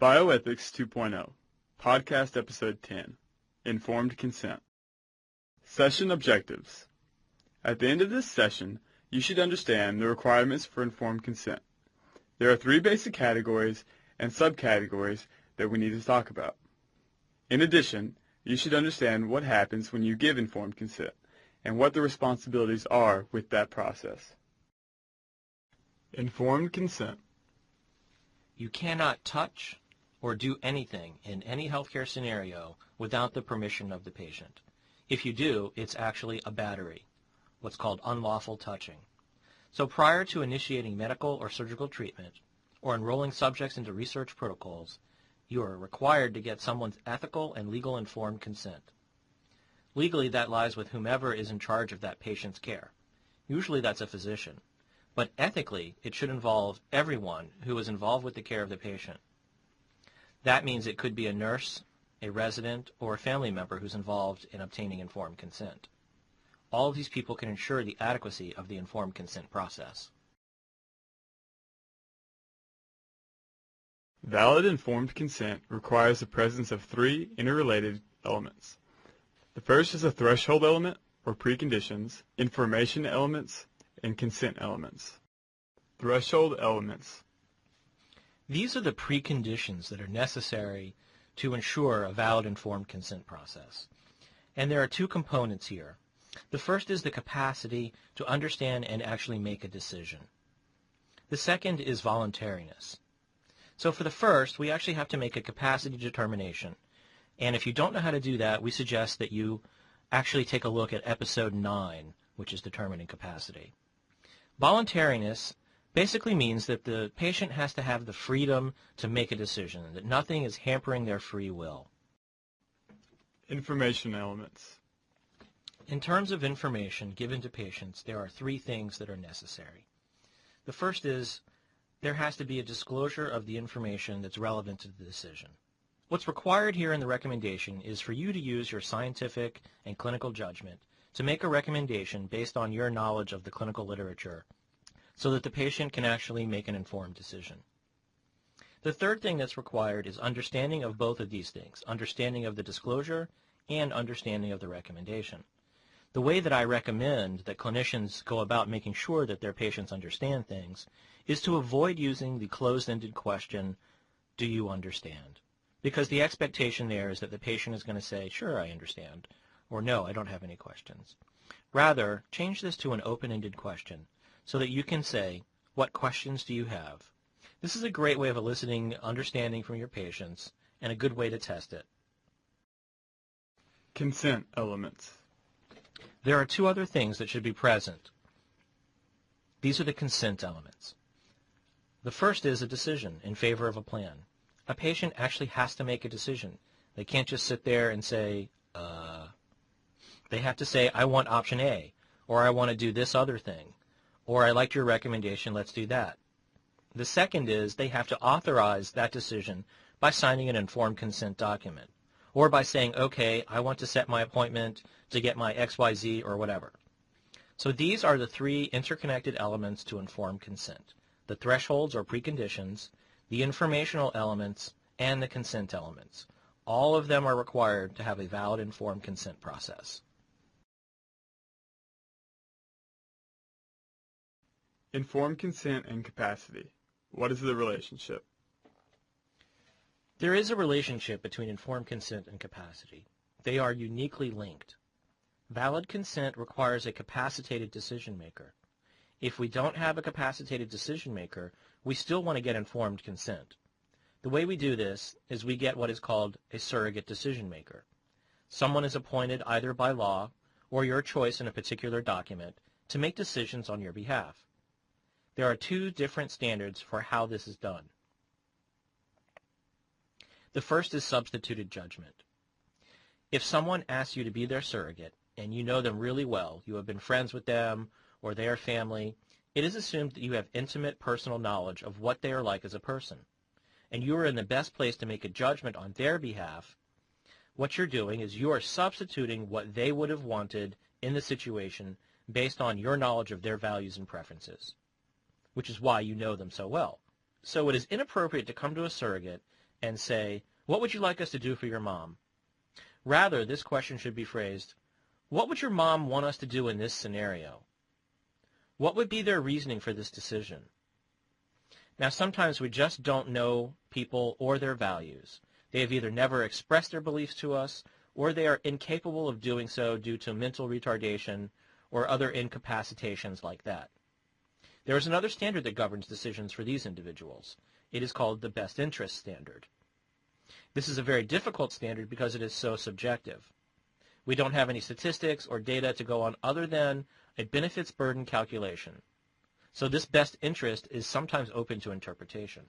Bioethics 2.0, Podcast Episode 10, Informed Consent. Session Objectives. At the end of this session, you should understand the requirements for informed consent. There are 3 basic categories and subcategories that we need to talk about. In addition, you should understand what happens when you give informed consent and what the responsibilities are with that process. Informed consent. You cannot touch or do anything in any healthcare scenario without the permission of the patient. If you do, it's actually a battery, what's called unlawful touching. So prior to initiating medical or surgical treatment or enrolling subjects into research protocols, you are required to get someone's ethical and legal informed consent. Legally, that lies with whomever is in charge of that patient's care. Usually that's a physician. But ethically, it should involve everyone who is involved with the care of the patient. That means it could be a nurse, a resident, or a family member who's involved in obtaining informed consent. All of these people can ensure the adequacy of the informed consent process. Valid informed consent requires the presence of 3 interrelated elements. The first is a threshold element, or preconditions, information elements, and consent elements. Threshold elements. These are the preconditions that are necessary to ensure a valid informed consent process. And there are 2 components here. The first is the capacity to understand and actually make a decision. The second is voluntariness. So for the first, we actually have to make a capacity determination. And if you don't know how to do that, we suggest that you actually take a look at episode 9, which is determining capacity. Voluntariness basically means that the patient has to have the freedom to make a decision, that nothing is hampering their free will. Information elements. In terms of information given to patients, there are 3 things that are necessary. The first is there has to be a disclosure of the information that's relevant to the decision. What's required here in the recommendation is for you to use your scientific and clinical judgment to make a recommendation based on your knowledge of the clinical literature so that the patient can actually make an informed decision. The third thing that's required is understanding of both of these things, understanding of the disclosure and understanding of the recommendation. The way that I recommend that clinicians go about making sure that their patients understand things is to avoid using the closed-ended question, do you understand? Because the expectation there is that the patient is going to say, sure, I understand, or no, I don't have any questions. Rather, change this to an open-ended question so that you can say, what questions do you have? This is a great way of eliciting understanding from your patients and a good way to test it. Consent elements. There are 2 other things that should be present. These are the consent elements. The first is a decision in favor of a plan. A patient actually has to make a decision. They can't just sit there and say, they have to say, I want option A, or I want to do this other thing, or I liked your recommendation, let's do that. The second is they have to authorize that decision by signing an informed consent document, or by saying, okay, I want to set my appointment to get my XYZ or whatever. So these are the 3 interconnected elements to informed consent: the thresholds or preconditions, the informational elements, and the consent elements. All of them are required to have a valid informed consent process. Informed consent and capacity. What is the relationship? There is a relationship between informed consent and capacity. They are uniquely linked. Valid consent requires a capacitated decision maker. If we don't have a capacitated decision maker, we still want to get informed consent. The way we do this is we get what is called a surrogate decision maker. Someone is appointed either by law or your choice in a particular document to make decisions on your behalf. There are 2 different standards for how this is done. The first is substituted judgment. If someone asks you to be their surrogate, and you know them really well, you have been friends with them, or they are family, it is assumed that you have intimate personal knowledge of what they are like as a person, and you are in the best place to make a judgment on their behalf. What you're doing is you are substituting what they would have wanted in the situation based on your knowledge of their values and preferences, which is why you know them so well. So it is inappropriate to come to a surrogate and say, "What would you like us to do for your mom?" Rather, this question should be phrased, "What would your mom want us to do in this scenario?" What would be their reasoning for this decision? Now, sometimes we just don't know people or their values. They have either never expressed their beliefs to us, or they are incapable of doing so due to mental retardation or other incapacitations like that. There is another standard that governs decisions for these individuals. It is called the best interest standard. This is a very difficult standard because it is so subjective. We don't have any statistics or data to go on other than a benefits burden calculation. So this best interest is sometimes open to interpretation.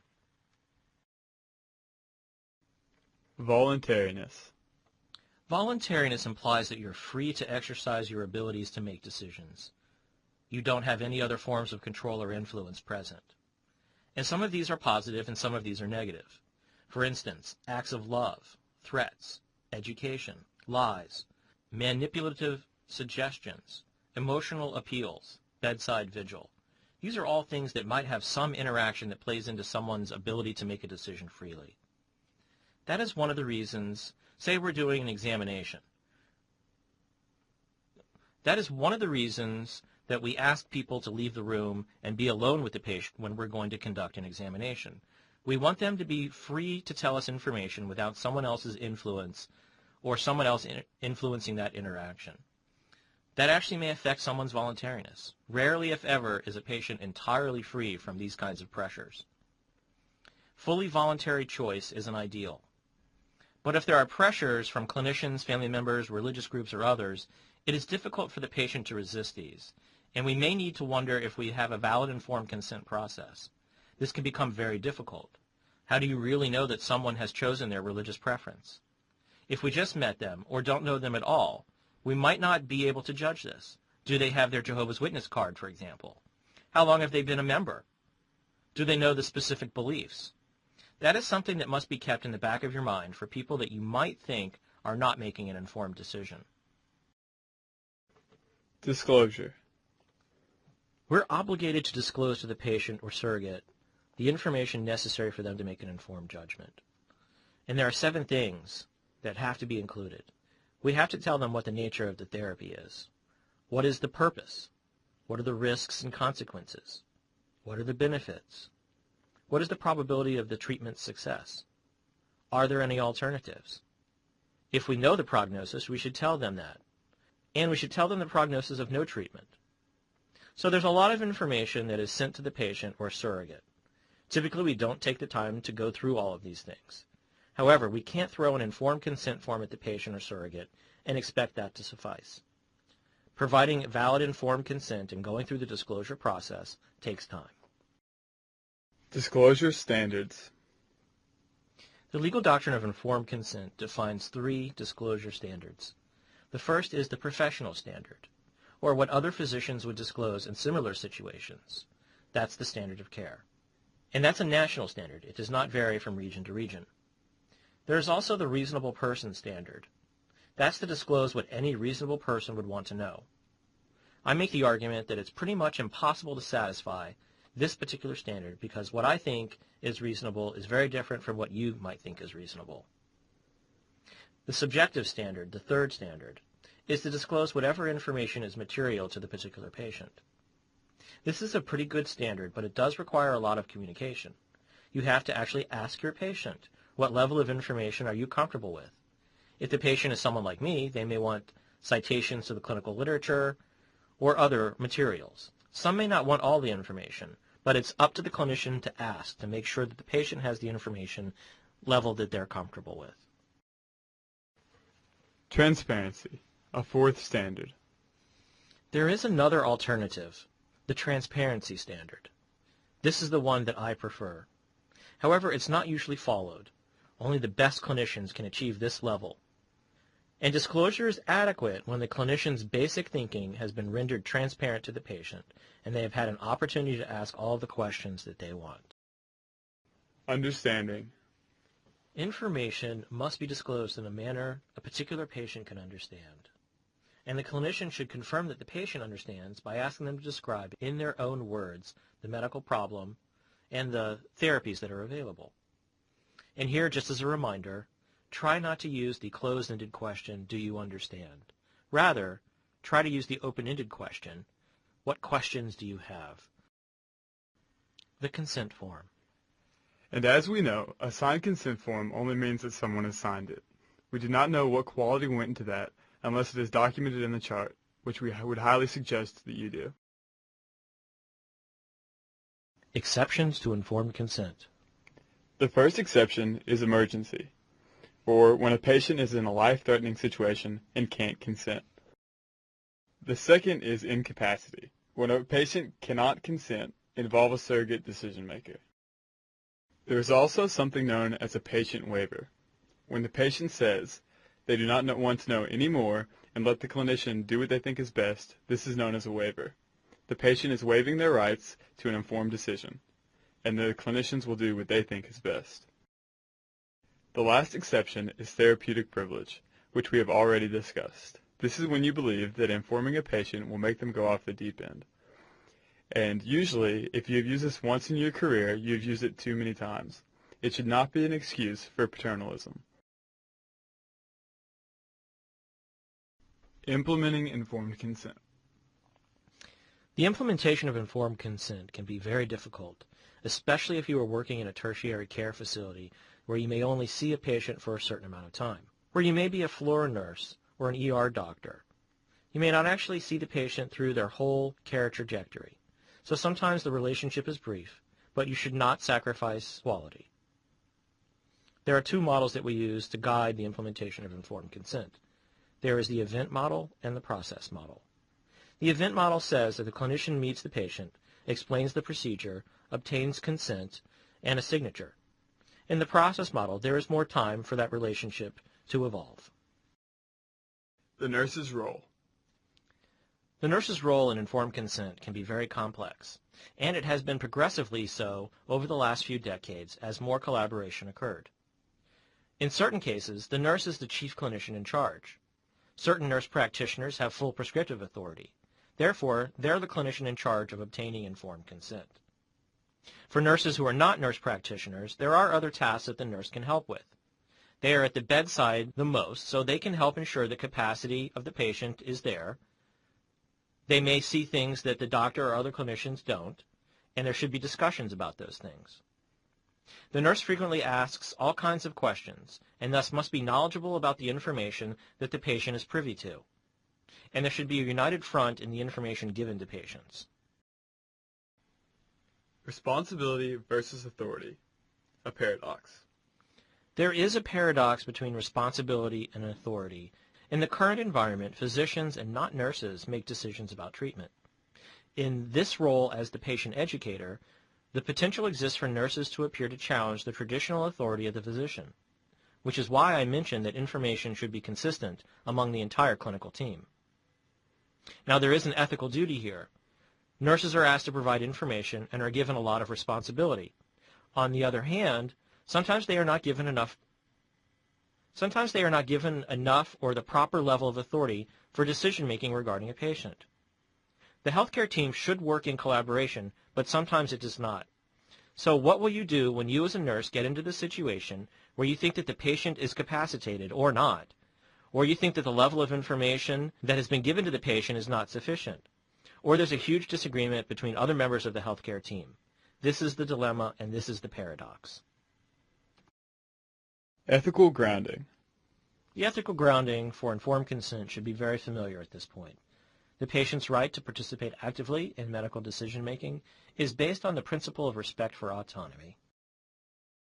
Voluntariness. Voluntariness implies that you're free to exercise your abilities to make decisions. You don't have any other forms of control or influence present. And some of these are positive and some of these are negative. For instance, acts of love, threats, education, lies, manipulative suggestions, emotional appeals, bedside vigil. These are all things that might have some interaction that plays into someone's ability to make a decision freely. That is one of the reasons, say we're doing an examination. That is one of the reasons that we ask people to leave the room and be alone with the patient when we're going to conduct an examination. We want them to be free to tell us information without someone else's influence or someone else influencing that interaction. That actually may affect someone's voluntariness. Rarely, if ever, is a patient entirely free from these kinds of pressures. Fully voluntary choice is an ideal. But if there are pressures from clinicians, family members, religious groups, or others, it is difficult for the patient to resist these, and we may need to wonder if we have a valid informed consent process. This can become very difficult. How do you really know that someone has chosen their religious preference? If we just met them or don't know them at all, we might not be able to judge this. Do they have their Jehovah's Witness card, for example? How long have they been a member? Do they know the specific beliefs? That is something that must be kept in the back of your mind for people that you might think are not making an informed decision. Disclosure. We're obligated to disclose to the patient or surrogate the information necessary for them to make an informed judgment. And there are 7 things that have to be included. We have to tell them what the nature of the therapy is. What is the purpose? What are the risks and consequences? What are the benefits? What is the probability of the treatment's success? Are there any alternatives? If we know the prognosis, we should tell them that. And we should tell them the prognosis of no treatment. So there's a lot of information that is sent to the patient or surrogate. Typically, we don't take the time to go through all of these things. However, we can't throw an informed consent form at the patient or surrogate and expect that to suffice. Providing valid informed consent and going through the disclosure process takes time. Disclosure standards. The legal doctrine of informed consent defines 3 disclosure standards. The first is the professional standard, or what other physicians would disclose in similar situations. That's the standard of care. And that's a national standard. It does not vary from region to region. There is also the reasonable person standard. That's to disclose what any reasonable person would want to know. I make the argument that it's pretty much impossible to satisfy this particular standard because what I think is reasonable is very different from what you might think is reasonable. The subjective standard, the third standard, is to disclose whatever information is material to the particular patient. This is a pretty good standard, but it does require a lot of communication. You have to actually ask your patient, what level of information are you comfortable with? If the patient is someone like me, they may want citations to the clinical literature or other materials. Some may not want all the information, but it's up to the clinician to ask to make sure that the patient has the information level that they're comfortable with. Transparency, a 4th standard. There is another alternative, the transparency standard. This is the one that I prefer. However, it's not usually followed. Only the best clinicians can achieve this level. And disclosure is adequate when the clinician's basic thinking has been rendered transparent to the patient and they have had an opportunity to ask all of the questions that they want. Understanding. Information must be disclosed in a manner a particular patient can understand. And the clinician should confirm that the patient understands by asking them to describe in their own words the medical problem and the therapies that are available. And here, just as a reminder, try not to use the closed-ended question, do you understand? Rather, try to use the open-ended question, what questions do you have? The consent form. And as we know, a signed consent form only means that someone has signed it. We do not know what quality went into that unless it is documented in the chart, which we would highly suggest that you do. Exceptions to informed consent. The first exception is emergency, or when a patient is in a life-threatening situation and can't consent. The second is incapacity, when a patient cannot consent, involve a surrogate decision maker. There is also something known as a patient waiver. When the patient says they do not want to know any more and let the clinician do what they think is best, this is known as a waiver. The patient is waiving their rights to an informed decision, and the clinicians will do what they think is best. The last exception is therapeutic privilege, which we have already discussed. This is when you believe that informing a patient will make them go off the deep end. And usually, if you have used this once in your career, you have used it too many times. It should not be an excuse for paternalism. Implementing informed consent. The implementation of informed consent can be very difficult, especially if you are working in a tertiary care facility where you may only see a patient for a certain amount of time, where you may be a floor nurse or an ER doctor. You may not actually see the patient through their whole care trajectory, so sometimes the relationship is brief, but you should not sacrifice quality. There are two models that we use to guide the implementation of informed consent. There is the event model and the process model. The event model says that the clinician meets the patient, explains the procedure, obtains consent, and a signature. In the process model, there is more time for that relationship to evolve. The nurse's role. The nurse's role in informed consent can be very complex, and it has been progressively so over the last few decades as more collaboration occurred. In certain cases, the nurse is the chief clinician in charge. Certain nurse practitioners have full prescriptive authority. Therefore, they're the clinician in charge of obtaining informed consent. For nurses who are not nurse practitioners, there are other tasks that the nurse can help with. They are at the bedside the most, so they can help ensure the capacity of the patient is there. They may see things that the doctor or other clinicians don't, and there should be discussions about those things. The nurse frequently asks all kinds of questions, and thus must be knowledgeable about the information that the patient is privy to. And there should be a united front in the information given to patients. Responsibility versus authority. A paradox. There is a paradox between responsibility and authority. In the current environment, physicians and not nurses make decisions about treatment. In this role as the patient educator, the potential exists for nurses to appear to challenge the traditional authority of the physician, which is why I mentioned that information should be consistent among the entire clinical team. Now, there is an ethical duty here. Nurses are asked to provide information and are given a lot of responsibility. On the other hand, sometimes they are not given enough or the proper level of authority for decision-making regarding a patient. The healthcare team should work in collaboration, but sometimes it does not. So what will you do when you as a nurse get into the situation where you think that the patient is capacitated or not, or you think that the level of information that has been given to the patient is not sufficient, or there's a huge disagreement between other members of the healthcare team? This is the dilemma, and this is the paradox. Ethical grounding. The ethical grounding for informed consent should be very familiar at this point. The patient's right to participate actively in medical decision-making is based on the principle of respect for autonomy.